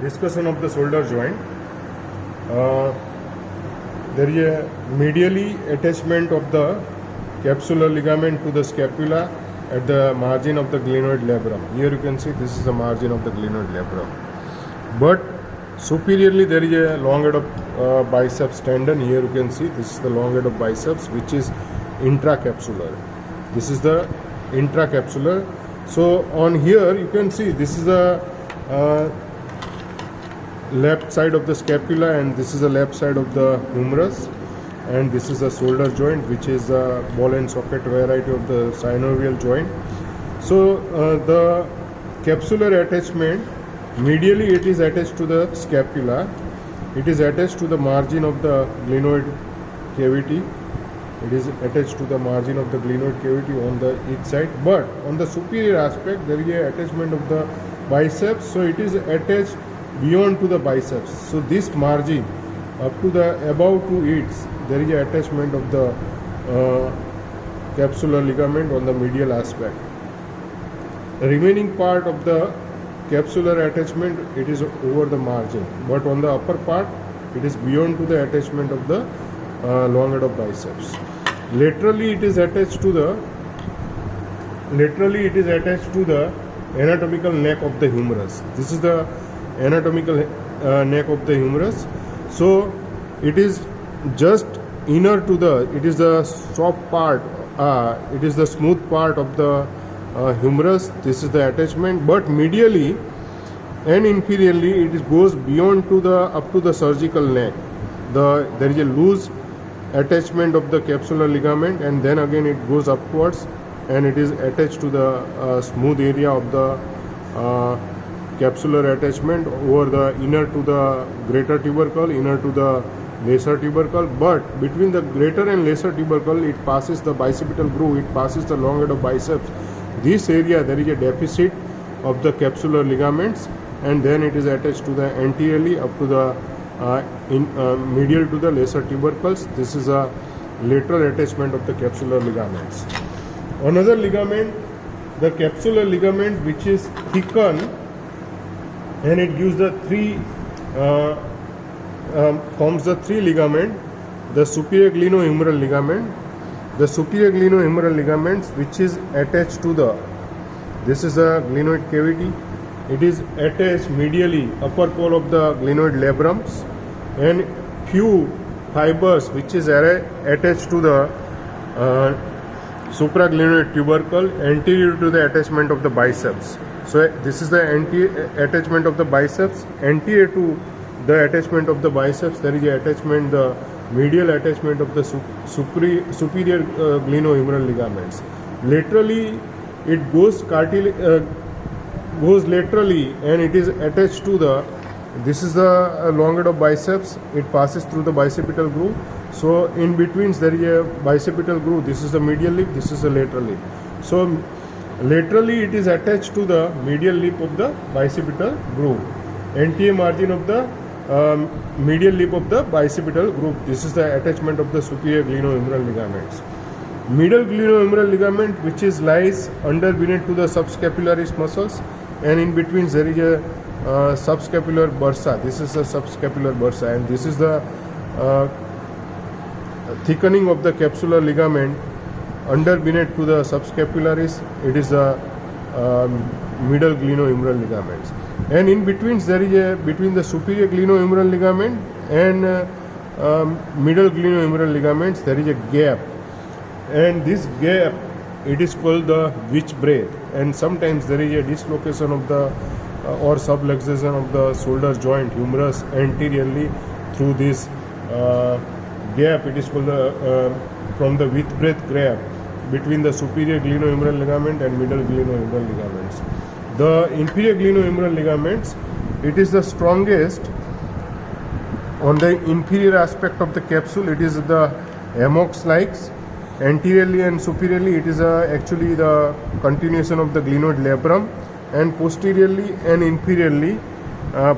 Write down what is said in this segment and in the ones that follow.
discussion of the shoulder joint. There is a medially attachment of the capsular ligament to the scapula at the margin of the glenoid labrum. Here you can see this is the margin of the glenoid labrum. But superiorly there is a long head of biceps tendon. Here you can see this is the long head of biceps, which is intracapsular. This is the intracapsular. So on here you can see this is the left side of the scapula, and this is the left side of the humerus, and this is the shoulder joint, which is the ball and socket variety of the synovial joint. So the capsular attachment, medially it is attached to the scapula. It is attached to the margin of the glenoid cavity. It is attached to the margin of the glenoid cavity on the each side, but on the superior aspect there is a attachment of the biceps, so it is attached beyond to the biceps. So this margin up to the above to its, there is a attachment of the capsular ligament on the medial aspect. The remaining part of the capsular attachment, it is over the margin, but on the upper part it is beyond to the attachment of the long head of biceps. Laterally it is attached to the anatomical neck of the humerus. This is the anatomical neck of the humerus. So it is just inner to the, it is the soft part, it is the smooth part of the humerus. This is the attachment, but medially and inferiorly it goes beyond to the up to the surgical neck. There is a loose attachment of the capsular ligament, and then again it goes upwards and it is attached to the smooth area of the capsular attachment over the inner to the greater tubercle, inner to the lesser tubercle. But between the greater and lesser tubercle it passes the bicipital groove, it passes the long head of biceps. This area there is a deficit of the capsular ligaments, and then it is attached to the anteriorly up to the medial to the lesser tubercles. This is a lateral attachment of the capsular ligaments. Another ligament, the capsular ligament, which is thickened, and it gives the forms the three ligament. The superior glenohumeral ligament, the superior glenohumeral ligaments, which is attached to the, this is the glenoid cavity. It is attached medially upper pole of the glenoid labrums, and few fibers which is attached to the supraglenoid tubercle anterior to the attachment of the biceps. So this is the attachment of the biceps. Anterior to the attachment of the biceps there is a attachment, the medial attachment of the superior glenohumeral ligaments. Laterally it goes laterally, and it is attached to the, this is the long head of biceps. It passes through the bicipital groove. So in between there is a bicipital groove. This is the medial lip, this is the lateral lip. So laterally it is attached to the medial lip of the bicipital groove, anterior margin of the medial lip of the bicipital groove. This is the attachment of the superior glenohumeral ligaments. Middle glenohumeral ligament, which is lies under beneath to the subscapularis muscles, and in between there is a subscapular bursa. This is the subscapular bursa, and this is the thickening of the capsular ligament under beneath to the subscapularis. It is the middle glenohumeral ligaments, and in between there is a, between the superior glenohumeral ligament and middle glenohumeral ligaments there is a gap, and this gap it is called the witch breath, and sometimes there is a dislocation of the or subluxation of the shoulder joint humerus anteriorly through this gap. It is called the from the witch breath gap between the superior glenohumeral ligament and middle glenohumeral ligaments. The inferior glenohumeral ligaments, it is the strongest on the inferior aspect of the capsule. It is the hammocks-like. Anteriorly and superiorly it is actually the continuation of the glenoid labrum, and posteriorly and inferiorly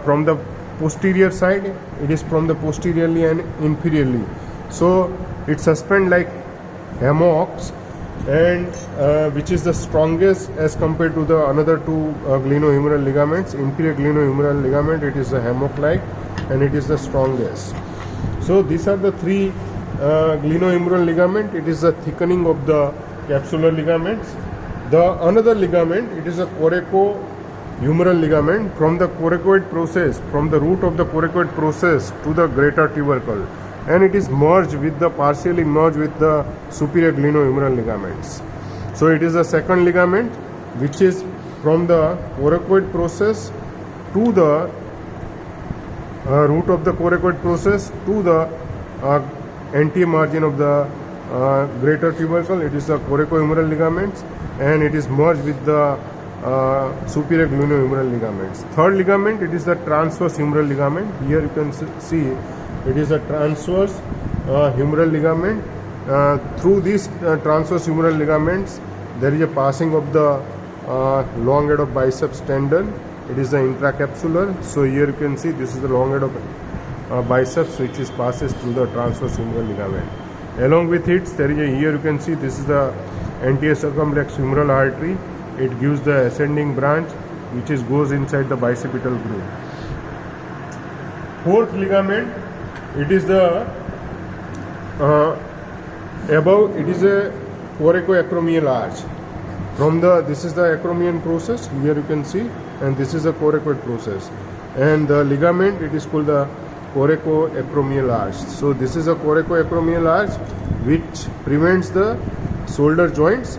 from the posterior side it is from the posteriorly and inferiorly. So it suspend like hammocks, and which is the strongest as compared to the another two glenohumeral ligaments. Inferior glenohumeral ligament, it is the hammock-like and it is the strongest. So these are the three glenohumeral ligament. It is the thickening of the capsular ligaments. The another ligament, it is a coracohumeral ligament. From the coracoid process, from the root of the coracoid process to the greater tubercle, and it is merged with the partially merged with the superior glenohumeral ligaments. So it is the second ligament which is from the coracoid process to the root of the coracoid process to the anterior margin of the greater tubercle. It is the coracohumeral ligaments, and it is merged with the superior glenohumeral ligaments. Third ligament, it is the transverse humeral ligament. Here you can see it is a transverse humeral ligament. Through these transverse humeral ligaments, there is a passing of the long head of biceps tendon. It is the intracapsular. So here you can see this is the long head of biceps which is passes through the transverse humeral ligament. Along with it, there is a, here you can see this is the anterior circumflex humeral artery. It gives the ascending branch which is goes inside the bicipital groove. Fourth ligament, it is the above, it is a coracoacromial arch. From the, this is the acromion process, here you can see, and this is the coracoid process, and the ligament, it is called the coracoacromial arch. So this is a coracoacromial arch which prevents the shoulder joints,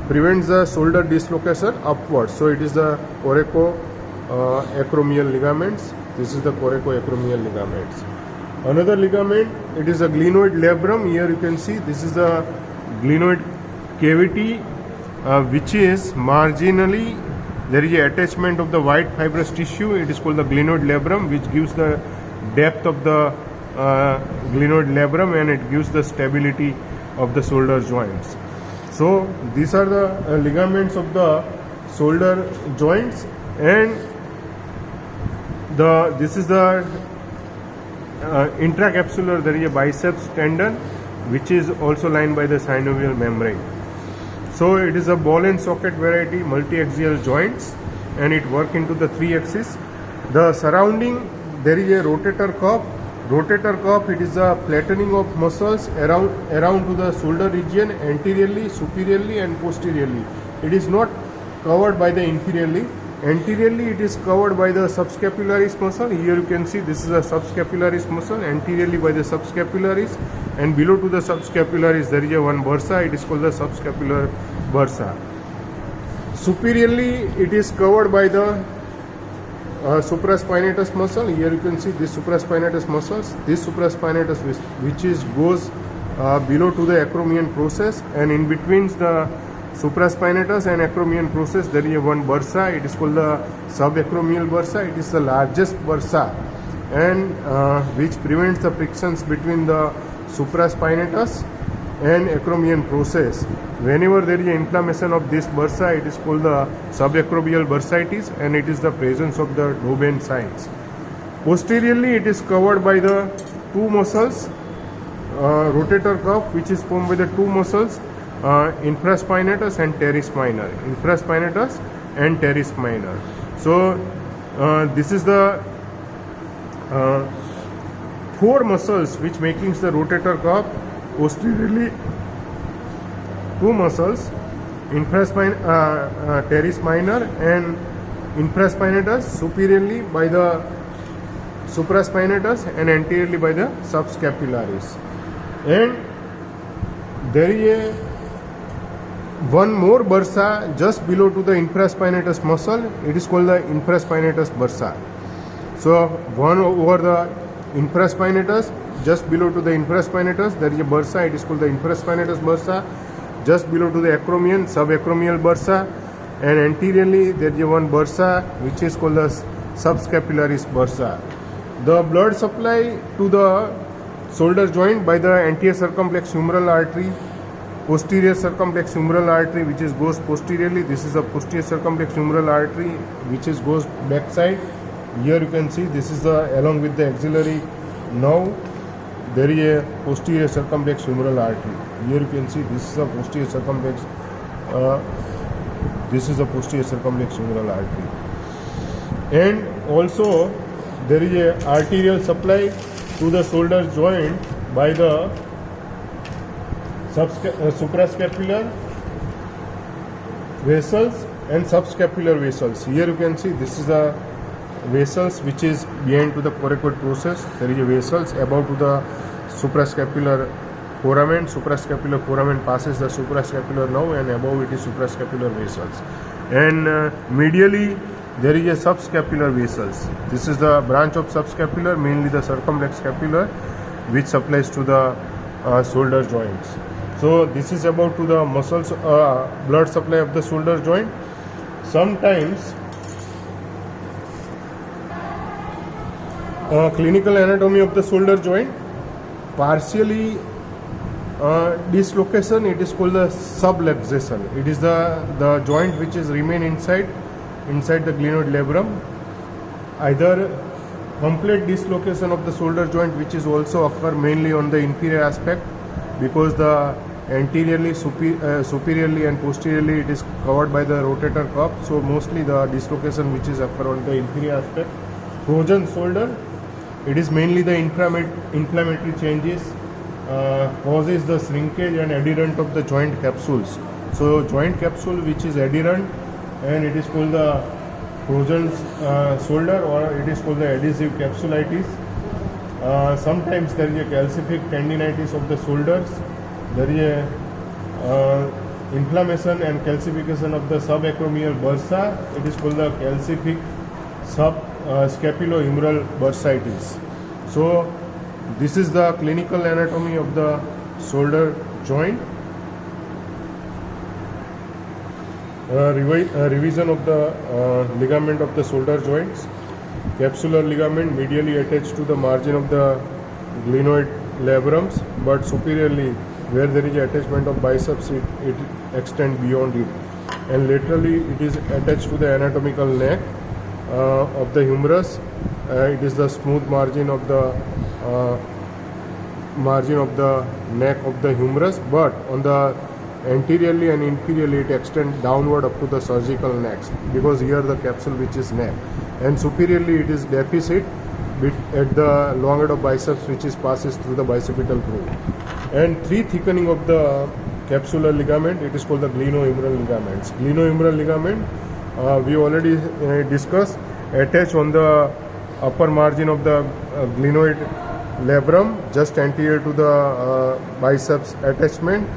prevents the shoulder dislocation upwards. So it is the coracoacromial ligaments. This is the coracoacromial ligaments. Another ligament, it is a glenoid labrum. Here you can see this is the glenoid cavity which is marginally, there is a attachment of the white fibrous tissue. It is called the glenoid labrum, which gives the depth of the glenoid labrum, and it gives the stability of the shoulder joints. So these are the ligaments of the shoulder joints, and this is the intracapsular. There is a biceps tendon which is also lined by the synovial membrane. So it is a ball and socket variety multi-axial joints, and it work into the three axis. The surrounding, there is a rotator cuff. Rotator cuff, it is a flattening of muscles around to the shoulder region anteriorly, superiorly and posteriorly. It is not covered by the inferiorly. Anteriorly it is covered by the subscapularis muscle. Here you can see this is a subscapularis muscle, anteriorly by the subscapularis, and below to the subscapularis there is a one bursa. It is called the subscapular bursa. Superiorly it is covered by the supraspinatus muscle. Here you can see this supraspinatus muscles. This supraspinatus which is goes below to the acromion process, and in between the supraspinatus and acromion process there is one bursa. It is called the subacromial bursa. It is the largest bursa, and which prevents the frictions between the supraspinatus and acromion process. Whenever there is inflammation of this bursa, it is called the subacromial bursitis, and it is the presence of the Doben signs. Posteriorly it is covered by the two muscles, rotator cuff, which is formed by the two muscles, infraspinatus and teres minor. Infraspinatus and teres minor. So this is the four muscles which making the rotator cuff. Posteriorly two muscles, teres minor and infraspinatus, superiorly by the supraspinatus and anteriorly by the subscapularis. And there is one more bursa just below to the infraspinatus muscle. It is called the infraspinatus bursa. So one over the infraspinatus, just below to the infraspinatus there is a bursa. It is called the infraspinatus bursa. Just below to the acromion, subacromial bursa, and anteriorly there is one bursa which is called the subscapularis bursa. The blood supply to the shoulder joint by the anterior circumflex humeral artery, posterior circumflex humeral artery which is goes posteriorly. This is a posterior circumflex humeral artery which is goes backside. Here you can see this is the along with the axillary nerve there is a posterior circumflex humeral artery. Here you can see this is a posterior circumflex. This is a posterior circumflex humeral artery, and also there is a arterial supply to the shoulder joint by the suprascapular vessels and subscapular vessels. Here you can see this is the vessels which is behind to the coracoid process. There is a vessels above to the suprascapular foramen. Suprascapular foramen passes the suprascapular nerve, and above it is suprascapular vessels. And medially there is a subscapular vessels. This is the branch of subscapular, mainly the circumflex scapular, which supplies to the shoulder joints. So this is about to the muscles, blood supply of the shoulder joint. Sometimes clinical anatomy of the shoulder joint, partially dislocation, it is called the subluxation. It is the joint which is remain inside the glenoid labrum. Either complete dislocation of the shoulder joint, which is also occur mainly on the inferior aspect, because the anteriorly, superiorly and posteriorly it is covered by the rotator cuff. So mostly the dislocation which is occur on the inferior aspect. Frozen shoulder, it is mainly the inflammatory changes causes the shrinkage and adherent of the joint capsules. So joint capsule which is adherent, and it is called the frozen shoulder, or it is called the adhesive capsulitis. Sometimes there is a calcific tendinitis of the shoulders. There is a inflammation and calcification of the subacromial bursa. It is called the calcific scapulohumeral bursitis. So this is the clinical anatomy of the shoulder joint. Revision of the ligament of the shoulder joints. Capsular ligament medially attached to the margin of the glenoid labrums, but superiorly, where there is attachment of biceps, it extends beyond it, and laterally it is attached to the anatomical neck of the humerus. It is the smooth margin of the neck of the humerus, but on the anteriorly and inferiorly it extends downward up to the surgical neck, because here the capsule which is neck, and superiorly it is deficit at the long head of biceps, which is passes through the bicipital groove. And three thickening of the capsular ligament, it is called the glenohumeral ligaments. Glenohumeral ligament we already discussed, attach on the upper margin of the glenoid labrum, just anterior to the biceps attachment.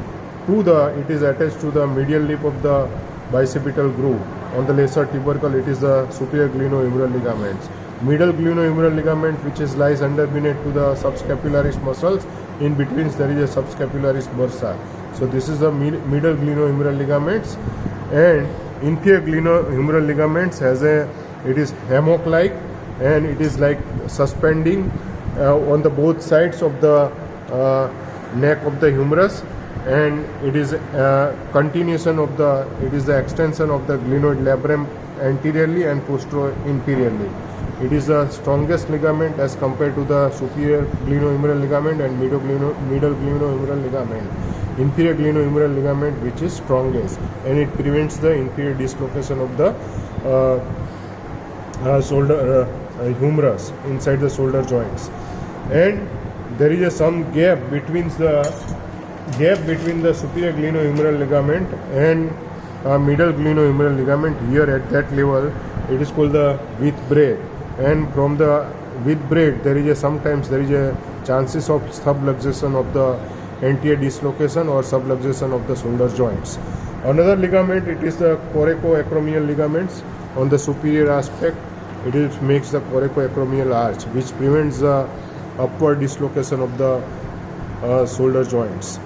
It is attached to the medial lip of the bicipital groove. On the lesser tubercle, it is the superior glenohumeral ligaments. Middle glenohumeral ligament, which is lies under beneath to the subscapularis muscles. In between there is a subscapularis bursa. So this is the middle glenohumeral ligaments. And inferior glenohumeral ligaments it is hammock-like, and it is like suspending on the both sides of the neck of the humerus, and it is continuation of it is the extension of the glenoid labrum anteriorly and inferiorly. It is the strongest ligament as compared to the superior glenohumeral ligament and middle glenohumeral ligament. Inferior glenohumeral ligament which is strongest, and it prevents the inferior dislocation of the shoulder humerus inside the shoulder joints. And there is some gap between the superior glenohumeral ligament and middle glenohumeral ligament. Here at that level, it is called the width breadth, and from the width breadth there is sometimes there is a chances of subluxation of the anterior dislocation or subluxation of the shoulder joints. Another ligament, it is the coracoacromial ligaments. On the superior aspect, it makes the coracoacromial arch, which prevents the upward dislocation of the shoulder joints.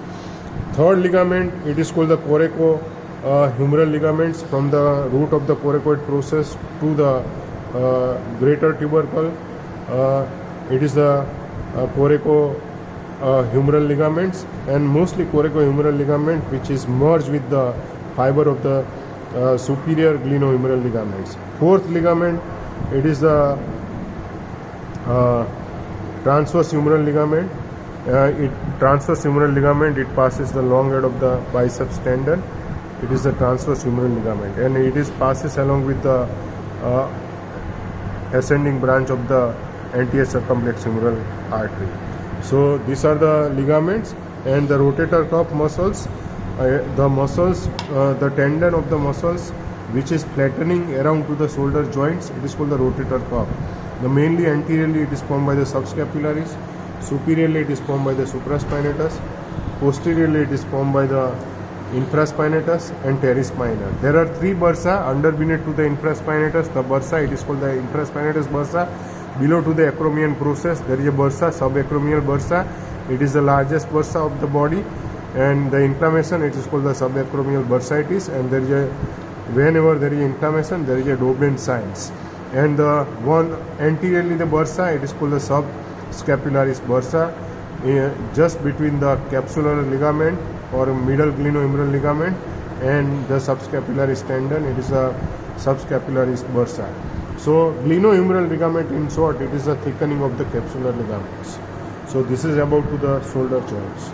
Third ligament, it is called the coracohumeral ligaments. From the root of the coracoid process to the greater tubercle, it is the coracohumeral ligaments, and mostly coracohumeral ligament which is merged with the fiber of the superior glenohumeral ligaments. Fourth ligament, it is the transverse humeral ligament. it transverse humeral ligament, it passes the long head of the biceps tendon. It is the transverse humeral ligament, and it is passes along with the ascending branch of the anterior circumflex humeral artery. So these are the ligaments. And the rotator cuff muscles, the tendon of the muscles which is flattening around to the shoulder joints, it is called the rotator cuff. The mainly anteriorly it is formed by the subscapularis, superiorly it is formed by the supraspinatus, posteriorly it is formed by the infraspinatus and teres minor. There are three bursa under beneath to the infraspinatus. The bursa, it is called the infraspinatus bursa. Below to the acromion process there is a bursa, subacromial bursa. It is the largest bursa of the body, and the inflammation, it is called the subacromial bursitis, and there is a, whenever there is inflammation there is a Doben signs. And the one anteriorly the bursa, it is called the subscapularis bursa, just between the capsular ligament or middle glenohumeral ligament and the subscapularis tendon, it is a subscapularis bursa. So glenohumeral ligament, in short, it is a thickening of the capsular ligaments. So this is about to the shoulder joints.